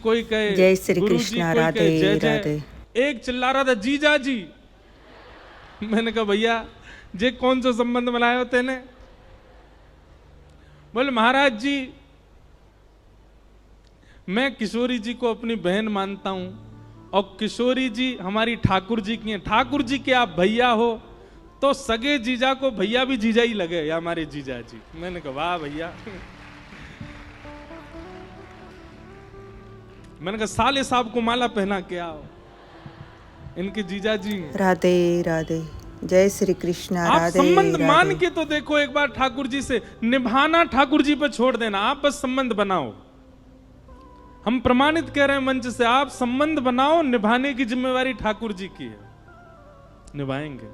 कोई कहे जय श्री गुरु जी, कृष्णा, कोई राधे कहे जय जय। राधे। एक चिल्ला रहा था जीजा जी। मैंने कहा भैया जे कौन सा संबंध बनाया हो तेने? बोले महाराज जी मैं किशोरी जी को अपनी बहन मानता हूं और किशोरी जी हमारी ठाकुर जी की हैं। ठाकुर जी के आप भैया हो तो सगे जीजा को भैया भी जीजा ही लगे या हमारे जीजा जी। मैंने कहा वाह भैया। मैंने कहा साले साहब को माला पहना के आओ, इनके जीजा जी हैं। राधे राधे। जय श्री कृष्णा, आप राधे संबंध मान राधे। के तो देखो एक बार ठाकुर जी से, निभाना ठाकुर जी पे छोड़ देना, आप बस संबंध बनाओ। हम प्रमाणित कह रहे हैं मंच से, आप संबंध बनाओ, निभाने की जिम्मेवारी ठाकुर जी की है, निभाएंगे।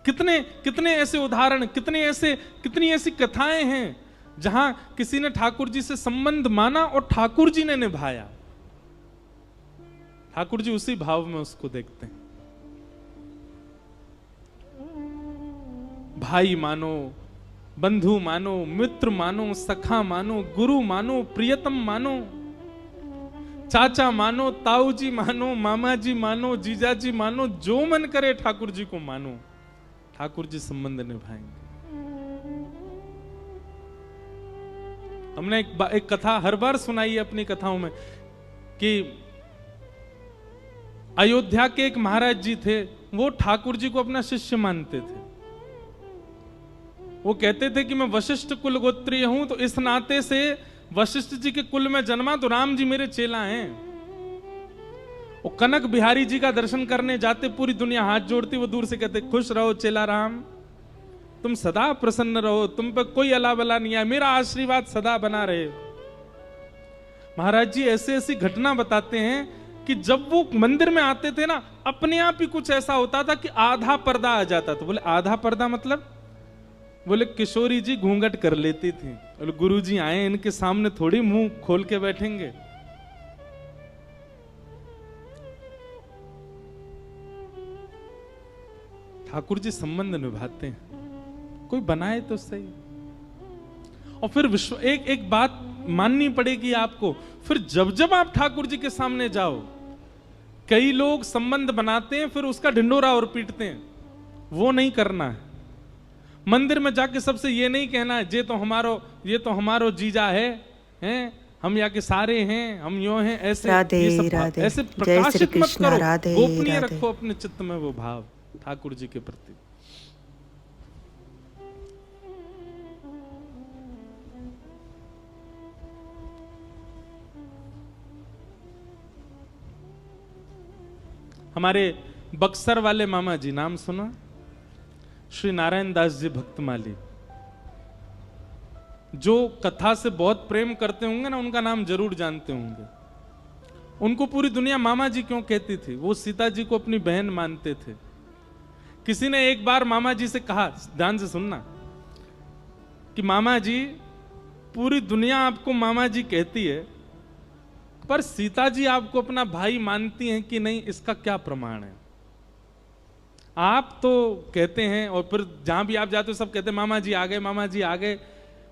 कितने कितने ऐसे उदाहरण, कितनी ऐसी कथाएं हैं जहां किसी ने ठाकुर जी से संबंध माना और ठाकुर जी ने निभाया। ठाकुर जी उसी भाव में उसको देखते हैं। भाई मानो, बंधु मानो, मित्र मानो, सखा मानो, गुरु मानो, प्रियतम मानो, चाचा मानो, ताऊ जी मानो, मामा जी मानो, जीजा जी मानो, जो मन करे ठाकुर जी को मानो, ठाकुर जी संबंध निभाएंगे। हमने एक कथा हर बार सुनाई है अपनी कथाओं में कि अयोध्या के एक महाराज जी थे, वो ठाकुर जी को अपना शिष्य मानते थे। वो कहते थे कि मैं वशिष्ठ कुल गोत्रीय हूं, तो इस नाते से वशिष्ठ जी के कुल में जन्मा तो राम जी मेरे चेला हैं। वो कनक बिहारी जी का दर्शन करने जाते, पूरी दुनिया हाथ जोड़ती, वो दूर से कहते खुश रहो चेला राम, तुम सदा प्रसन्न रहो, तुम पर कोई अला बला नहीं आए, मेरा आशीर्वाद सदा बना रहे। महाराज जी ऐसे ऐसी घटना बताते हैं कि जब वो मंदिर में आते थे ना, अपने आप ही कुछ ऐसा होता था कि आधा पर्दा आ जाता था। बोले आधा पर्दा मतलब? बोले किशोरी जी घूंघट कर लेती थी। बोले गुरु जी आए, इनके सामने थोड़ी मुंह खोल के बैठेंगे। ठाकुर जी संबंध निभाते हैं, कोई बनाए तो सही। और फिर विश्व एक बात माननी पड़ेगी आपको, फिर जब जब आप ठाकुर जी के सामने जाओ, कई लोग संबंध बनाते हैं फिर उसका ढिंडोरा और पीटते हैं, वो नहीं करना है। मंदिर में जाके सबसे ये नहीं कहना है ये तो हमारो जीजा है, हैं हम यहाँ के सारे हैं, हम यो हैं, ऐसे राधे ये सब राधे। ऐसे जय प्रकाशित श्री मत कृष्णा, करो, राधे गोपनीय राधे। रखो अपने चित्त में वो भाव ठाकुर जी के प्रति। हमारे बक्सर वाले मामा जी, नाम सुना? श्री नारायण दास जी भक्तमाली, जो कथा से बहुत प्रेम करते होंगे ना, उनका नाम जरूर जानते होंगे। उनको पूरी दुनिया मामा जी क्यों कहती थी? वो सीता जी को अपनी बहन मानते थे। किसी ने एक बार मामा जी से कहा, ध्यान से सुनना, कि मामा जी पूरी दुनिया आपको मामा जी कहती है, पर सीता जी आपको अपना भाई मानती हैं कि नहीं, इसका क्या प्रमाण है? आप तो कहते हैं और फिर जहां भी आप जाते हो सब कहते हैं मामा जी आ गए, मामा जी आ गए,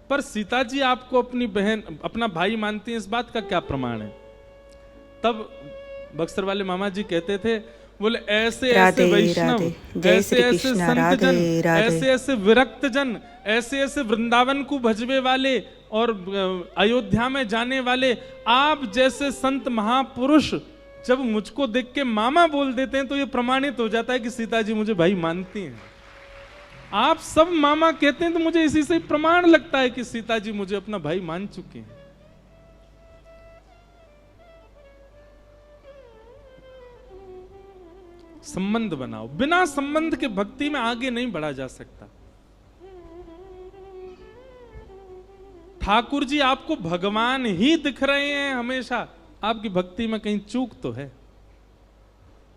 पर सीता जी आपको अपनी बहन, अपना भाई मानती हैं, इस बात का क्या प्रमाण है? तब बक्सर वाले मामा जी कहते थे, बोले ऐसे ऐसे वैष्णव, ऐसे ऐसे संत जन, ऐसे ऐसे विरक्त जन, ऐसे ऐसे वृंदावन को भजवे वाले और अयोध्या में जाने वाले आप जैसे संत महापुरुष जब मुझको देख के मामा बोल देते हैं, तो ये प्रमाणित हो जाता है कि सीता जी मुझे भाई मानती हैं। आप सब मामा कहते हैं तो मुझे इसी से प्रमाण लगता है कि सीता जी मुझे अपना भाई मान चुके हैं। संबंध बनाओ, बिना संबंध के भक्ति में आगे नहीं बढ़ा जा सकता। ठाकुर जी आपको भगवान ही दिख रहे हैं हमेशा, आपकी भक्ति में कहीं चूक तो है,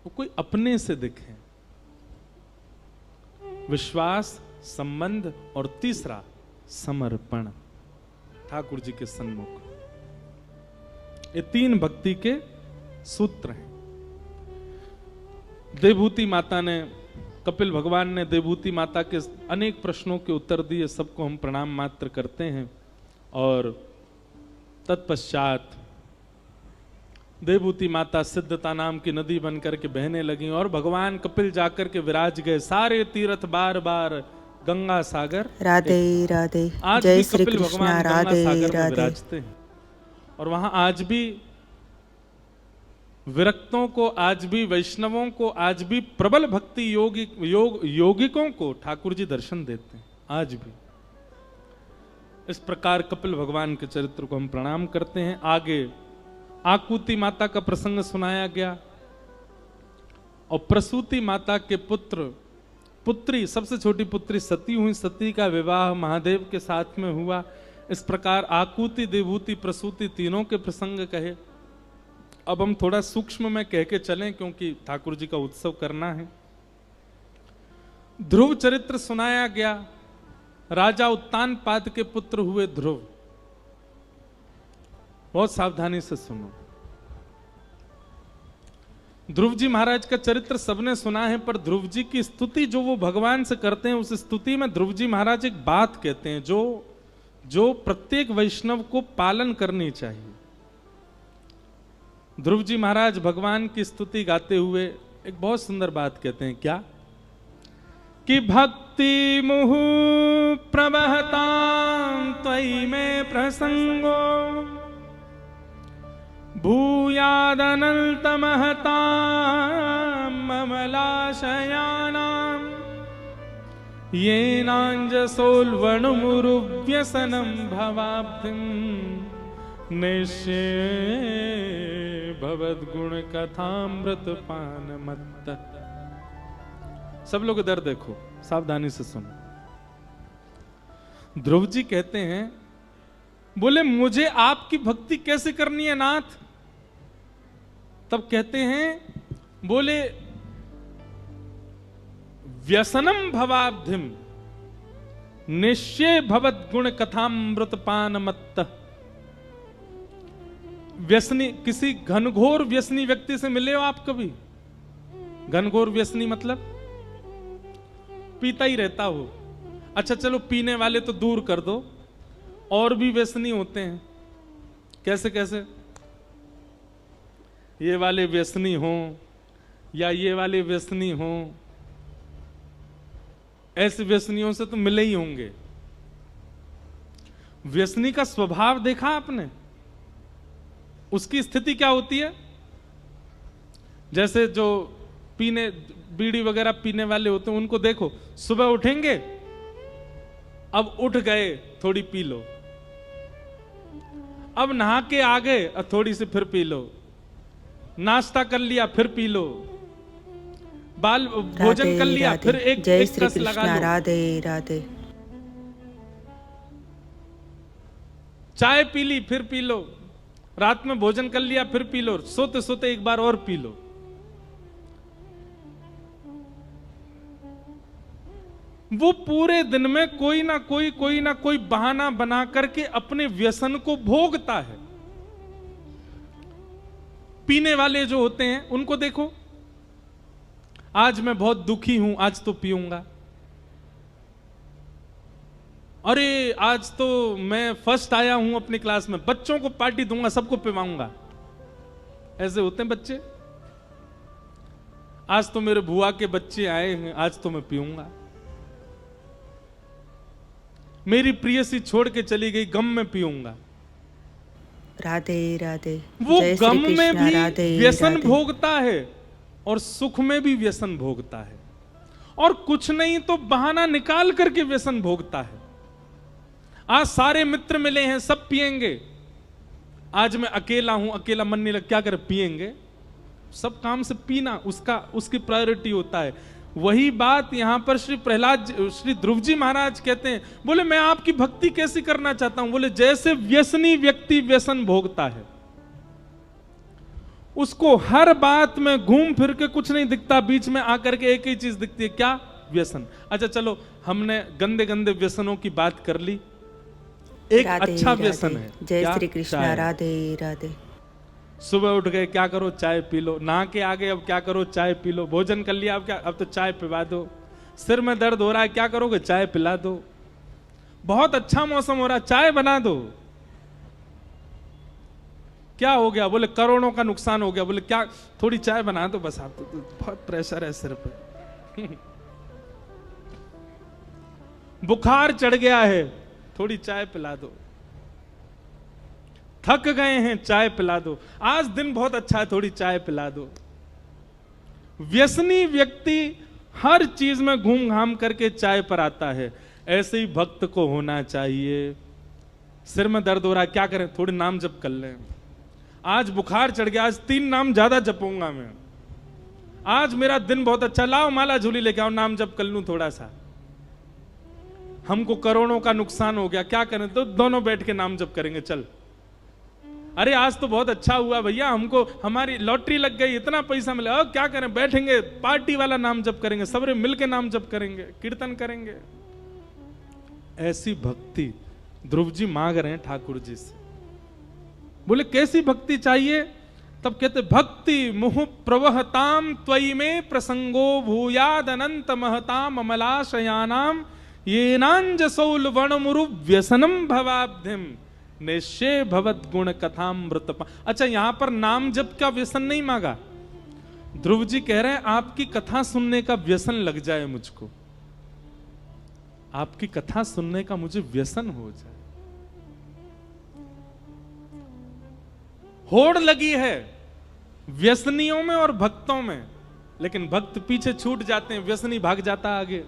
वो कोई अपने से दिखे। विश्वास, संबंध और तीसरा समर्पण, ठाकुर जी के सन्मुख। ये तीन भक्ति के सूत्र हैं। देवभूति माता ने, कपिल भगवान ने देवभूति माता के अनेक प्रश्नों के उत्तर दिए, सबको हम प्रणाम मात्र करते हैं। और तत्पश्चात देवभूति माता सिद्धता नाम की नदी बनकर के बहने लगी और भगवान कपिल जाकर के विराज गए। सारे तीर्थ बार बार गंगा सागर राधे राधे, आज जय भी श्री कपिल कृष्णा। भगवान गंगा राधे सागर में राधे। विराजते हैं और वहां आज भी विरक्तों को, आज भी वैष्णवों को, आज भी प्रबल भक्ति योगिकों को ठाकुर जी दर्शन देते हैं आज भी। इस प्रकार कपिल भगवान के चरित्र को हम प्रणाम करते हैं। आगे आकुति माता का प्रसंग सुनाया गया और प्रसूति माता के पुत्री सबसे छोटी पुत्री सती हुई। सती का विवाह महादेव के साथ में हुआ। इस प्रकार आकुति, देवभूति, प्रसूति तीनों के प्रसंग कहे। अब हम थोड़ा सूक्ष्म में कह के चलें क्योंकि ठाकुर जी का उत्सव करना है। ध्रुव चरित्र सुनाया गया। राजा उत्तानपाद के पुत्र हुए ध्रुव। बहुत सावधानी से सुनो। ध्रुव जी महाराज का चरित्र सबने सुना है, पर ध्रुव जी की स्तुति जो वो भगवान से करते हैं, उस स्तुति में ध्रुव जी महाराज एक बात कहते हैं जो प्रत्येक वैष्णव को पालन करनी चाहिए। ध्रुव जी महाराज भगवान की स्तुति गाते हुए एक बहुत सुंदर बात कहते हैं। क्या? कि भक्ति मुहु प्रवहतां त्वयि में प्रसंगो भूयादनन्तमहतां ममलाशयानां येनाञ्जसोल्वणुमुरुव्यसनं भवाब्धिं निश्ये भवद्गुणकथामृतपानमत्त। सब लोग इधर देखो, सावधानी से सुनो। ध्रुव जी कहते हैं, बोले मुझे आपकी भक्ति कैसे करनी है नाथ? तब कहते हैं, बोले व्यसनम भवाब्धिम निश्चय भवद गुण कथामृतपान मत्त। व्यसनी, किसी घनघोर व्यसनी व्यक्ति से मिले हो आप कभी? घनघोर व्यसनी मतलब पीता ही रहता हो। अच्छा चलो, पीने वाले तो दूर कर दो, और भी व्यसनी होते हैं। कैसे कैसे? ये वाले व्यसनी हो या ये वाले व्यसनी हो, ऐसे व्यसनियों से तो मिले ही होंगे। व्यसनी का स्वभाव देखा आपने? उसकी स्थिति क्या होती है? जैसे जो पीने, बीड़ी वगैरह पीने वाले होते हैं, उनको देखो, सुबह उठेंगे, अब उठ गए थोड़ी पी लो, अब नहा के आ गए और थोड़ी सी फिर पी लो, नाश्ता कर लिया फिर पी लो, बाल भोजन कर लिया फिर एक जय एक श्री कस लगा कृष्णा। लो, राधे राधे। चाय पी ली फिर पी लो, रात में भोजन कर लिया फिर पी लो, सोते सोते एक बार और पी लो। वो पूरे दिन में कोई ना कोई बहाना बना करके अपने व्यसन को भोगता है। पीने वाले जो होते हैं उनको देखो, आज मैं बहुत दुखी हूं, आज तो पीऊंगा। अरे आज तो मैं फर्स्ट आया हूं अपनी क्लास में, बच्चों को पार्टी दूंगा, सबको पिवाऊंगा। ऐसे होते हैं बच्चे। आज तो मेरे बुआ के बच्चे आए हैं, आज तो मैं पीऊंगा। मेरी प्रियसी छोड़ के चली गई, गम में पीऊंगा। राधे राधे। वो जय श्री गम में कृष्णा। भी राधे व्यसन राधे। भोगता है और सुख में भी व्यसन भोगता है, और कुछ नहीं तो बहाना निकाल करके व्यसन भोगता है। आज सारे मित्र मिले हैं, सब पिएंगे, आज मैं अकेला हूं, अकेला मन नहीं लग, क्या करे, पिएंगे। सब काम से पीना उसकी प्रायोरिटी होता है। वही बात यहां पर श्री ध्रुव जी महाराज कहते हैं, बोले मैं आपकी भक्ति कैसी करना चाहता हूं? बोले जैसे व्यसनी व्यक्ति व्यसन भोगता है, उसको हर बात में घूम फिर के कुछ नहीं दिखता, बीच में आकर के एक ही चीज दिखती है, क्या? व्यसन। अच्छा चलो, हमने गंदे गंदे व्यसनों की बात कर ली। एक राधे अच्छा राधे। व्यसन है, जय क्या? श्री कृष्णा। चाय। राधे राधे। सुबह उठ गए, क्या करो? चाय पी लो। नहा के आ गए, अब क्या करो? चाय पी लो। भोजन कर लिया, अब क्या? अब तो चाय पिला दो। सिर में दर्द हो रहा है, क्या करोगे? चाय पिला दो। बहुत अच्छा मौसम हो रहा है, चाय बना दो। क्या हो गया? बोले करोड़ों का नुकसान हो गया। बोले क्या? थोड़ी चाय बना दो बस, आप तो बहुत प्रेशर है सिर पे। बुखार चढ़ गया है, थोड़ी चाय पिला दो। थक गए हैं, चाय पिला दो। आज दिन बहुत अच्छा है, थोड़ी चाय पिला दो। व्यसनी व्यक्ति हर चीज में घूम घाम करके चाय पर आता है। ऐसे ही भक्त को होना चाहिए। सिर में दर्द हो रहा है, क्या करें? थोड़े नाम जप कर लें। आज बुखार चढ़ गया, आज 3 नाम ज्यादा जपूंगा मैं। आज मेरा दिन बहुत अच्छा, लाओ माला झूली लेके आओ, नाम जप कर लूं थोड़ा सा। हमको करोड़ों का नुकसान हो गया, क्या करें? तो दोनों बैठ के नाम जप करेंगे। चल, अरे आज तो बहुत अच्छा हुआ भैया, हमको हमारी लॉटरी लग गई, इतना पैसा मिला। अब क्या करें? बैठेंगे, पार्टी वाला नाम जप करेंगे, सबरे मिलके नाम जप करेंगे, कीर्तन करेंगे। ऐसी भक्ति ध्रुव जी मांग रहे हैं ठाकुर जी से। बोले कैसी भक्ति चाहिए? तब कहते भक्ति मुहु प्रवहताम त्वयि में प्रसंगो भूयाद अनंत महताम अमलाशयानाम येनांजसौल वणमुरु व्यसनम भवाब्धिम निश्चय भवत गुण कथामृत। अच्छा, यहां पर नाम जप का व्यसन नहीं मांगा। ध्रुव जी कह रहे हैं आपकी कथा सुनने का व्यसन लग जाए मुझको, आपकी कथा सुनने का मुझे व्यसन हो जाए। होड़ लगी है व्यसनियों में और भक्तों में, लेकिन भक्त पीछे छूट जाते हैं, व्यसनी भाग जाता आगे।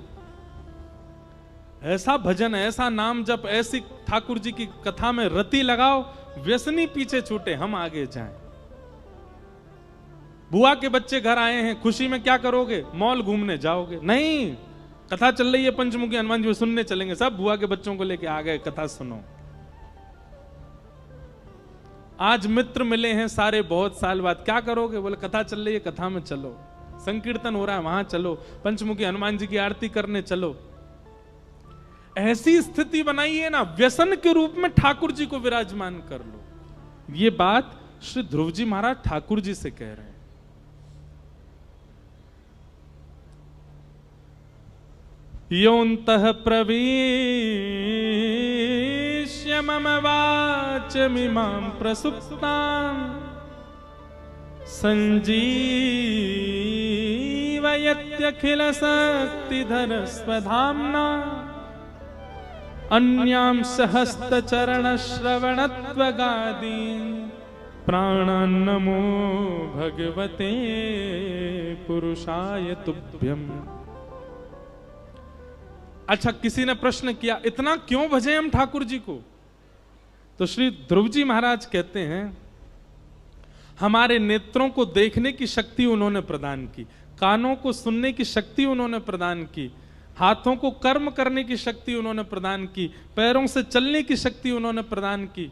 ऐसा भजन, ऐसा नाम जप, ऐसी ठाकुर जी की कथा में रति लगाओ, व्यसनी पीछे छूटे, हम आगे जाएं। बुआ के बच्चे घर आए हैं, खुशी में क्या करोगे? मॉल घूमने जाओगे? नहीं, कथा चल रही है पंचमुखी हनुमान जी सुनने चलेंगे। सब बुआ के बच्चों को लेके आ गए, कथा सुनो। आज मित्र मिले हैं सारे बहुत साल बाद, क्या करोगे? बोले कथा चल रही है, कथा में चलो। संकीर्तन हो रहा है, वहां चलो। पंचमुखी हनुमान जी की आरती करने चलो। ऐसी स्थिति बनाइए ना, व्यसन के रूप में ठाकुर जी को विराजमान कर लो। ये बात श्री ध्रुव जी महाराज ठाकुर जी से कह रहे हैं। योऽन्तः प्रविश्य मम वाचमिमां प्रसुप्तां संजीवयत्यखिलशक्तिधर स्वधाम्ना अन्यांश हस्तचरणश्रवणत्वगादीन् प्राणान्नमो भगवते पुरुषाय तुभ्यम्। अच्छा, किसी ने प्रश्न किया इतना क्यों भजे हम ठाकुर जी को? तो श्री ध्रुव जी महाराज कहते हैं हमारे नेत्रों को देखने की शक्ति उन्होंने प्रदान की, कानों को सुनने की शक्ति उन्होंने प्रदान की, हाथों को कर्म करने की शक्ति उन्होंने प्रदान की, पैरों से चलने की शक्ति उन्होंने प्रदान की।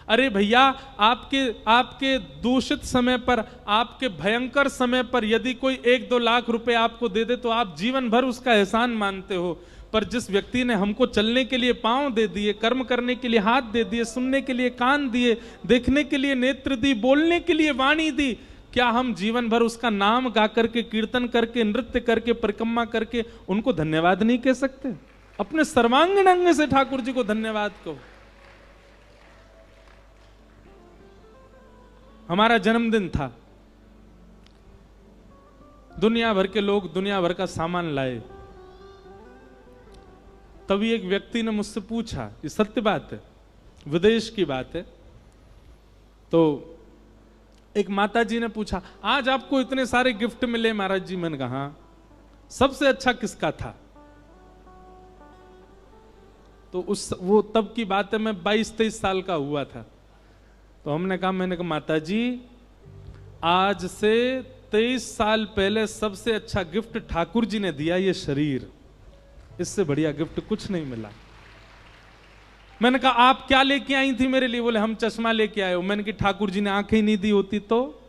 अरे भैया, आपके दूषित समय पर, आपके भयंकर समय पर यदि कोई 1-2 लाख रुपए आपको दे दे तो आप जीवन भर उसका एहसान मानते हो। पर जिस व्यक्ति ने हमको चलने के लिए पांव दे दिए, कर्म करने के लिए हाथ दे दिए, सुनने के लिए कान दिए, देखने के लिए नेत्र दी, बोलने के लिए वाणी दी, क्या हम जीवन भर उसका नाम गा करके, कीर्तन करके, नृत्य करके, परिक्रमा करके उनको धन्यवाद नहीं कह सकते? अपने सर्वांगीण अंग से ठाकुर जी को धन्यवाद कहो। हमारा जन्मदिन था, दुनिया भर के लोग दुनिया भर का सामान लाए। तभी एक व्यक्ति ने मुझसे पूछा, ये सत्य बात है, विदेश की बात है, तो एक माता जी ने पूछा आज आपको इतने सारे गिफ्ट मिले महाराज जी। मैंने कहा सबसे अच्छा किसका था? तो वो तब की बात है, मैं 22-23 साल का हुआ था। तो मैंने कहा माता जी, आज से 23 साल पहले सबसे अच्छा गिफ्ट ठाकुर जी ने दिया, ये शरीर। इससे बढ़िया गिफ्ट कुछ नहीं मिला। मैंने कहा आप क्या लेके आई थी मेरे लिए? बोले हम चश्मा लेके आए हो। मैंने कहा ठाकुर जी ने आंखें ही नहीं दी होती तो?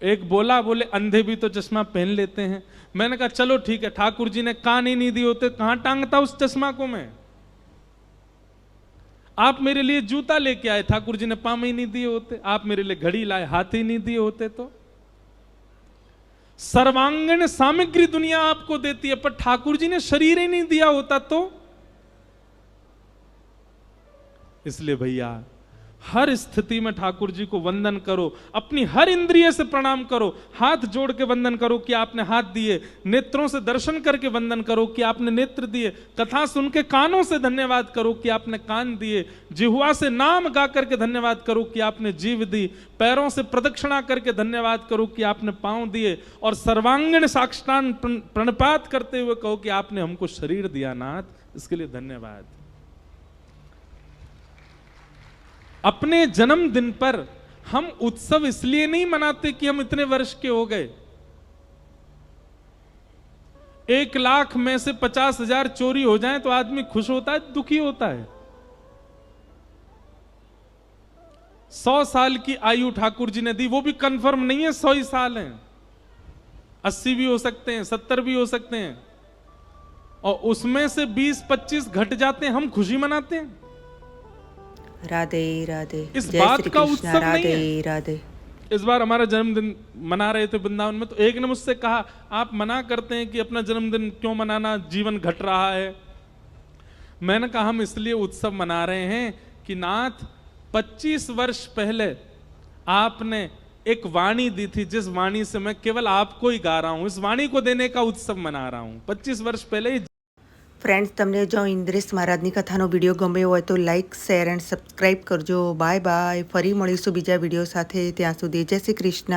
एक बोले अंधे भी तो चश्मा पहन लेते हैं। मैंने कहा चलो ठीक है, ठाकुर जी ने कान ही नहीं दिए होते, कहां टांगता उस चश्मा को मैं? आप मेरे लिए जूता लेके आए, ठाकुर जी ने पाँव ही नहीं दिए होते। आप मेरे लिए घड़ी लाए, हाथ ही नहीं दिए होते। तो सर्वांगीण सामग्री दुनिया आपको देती है, पर ठाकुर जी ने शरीर ही नहीं दिया होता तो? इसलिए भैया हर स्थिति में ठाकुर जी को वंदन करो, अपनी हर इंद्रिय से प्रणाम करो, हाथ जोड़ के वंदन करो कि आपने हाथ दिए, नेत्रों से दर्शन करके वंदन करो कि आपने नेत्र दिए, कथा सुन के कानों से धन्यवाद करो कि आपने कान दिए, जिह्वा से नाम गा करके धन्यवाद करो कि आपने जीव दी, पैरों से प्रदक्षिणा करके धन्यवाद करो कि आपने पांव दिए, और सर्वांगीण साष्टांग प्रणपात करते हुए कहो कि आपने हमको शरीर दिया नाथ, इसके लिए धन्यवाद। अपने जन्मदिन पर हम उत्सव इसलिए नहीं मनाते कि हम इतने वर्ष के हो गए। 1,00,000 में से 50,000 चोरी हो जाएं तो आदमी खुश होता है, दुखी होता है। 100 साल की आयु ठाकुर जी ने दी, वो भी कंफर्म नहीं है 100 ही साल हैं, 80 भी हो सकते हैं, 70 भी हो सकते हैं, और उसमें से 20-25 घट जाते हैं, हम खुशी मनाते हैं। राधे राधे। इस जय बात श्री का कृष्ण। उत्सव नहीं राधे है। राधे। इस बार हमारा जन्मदिन मना रहे थे वृंदावन में, तो एक ने मुझसे कहा आप मना करते हैं कि अपना जन्मदिन क्यों मनाना, जीवन घट रहा है। मैंने कहा हम इसलिए उत्सव मना रहे हैं कि नाथ 25 वर्ष पहले आपने एक वाणी दी थी, जिस वाणी से मैं केवल आपको ही गा रहा हूं, इस वाणी को देने का उत्सव मना रहा हूं। 25 वर्ष पहले ही। फ्रेंड्स, તમને જો ઇન્દ્રેશ મહારાજની કથાનો વિડીયો ગમ્યો હોય તો લાઇક, શેર એન્ડ સબસ્ક્રાઈબ કરજો. Bye bye. ફરી મળીશું બીજા વિડીયો સાથે. ત્યાં સુધી જય શ્રી કૃષ્ણ.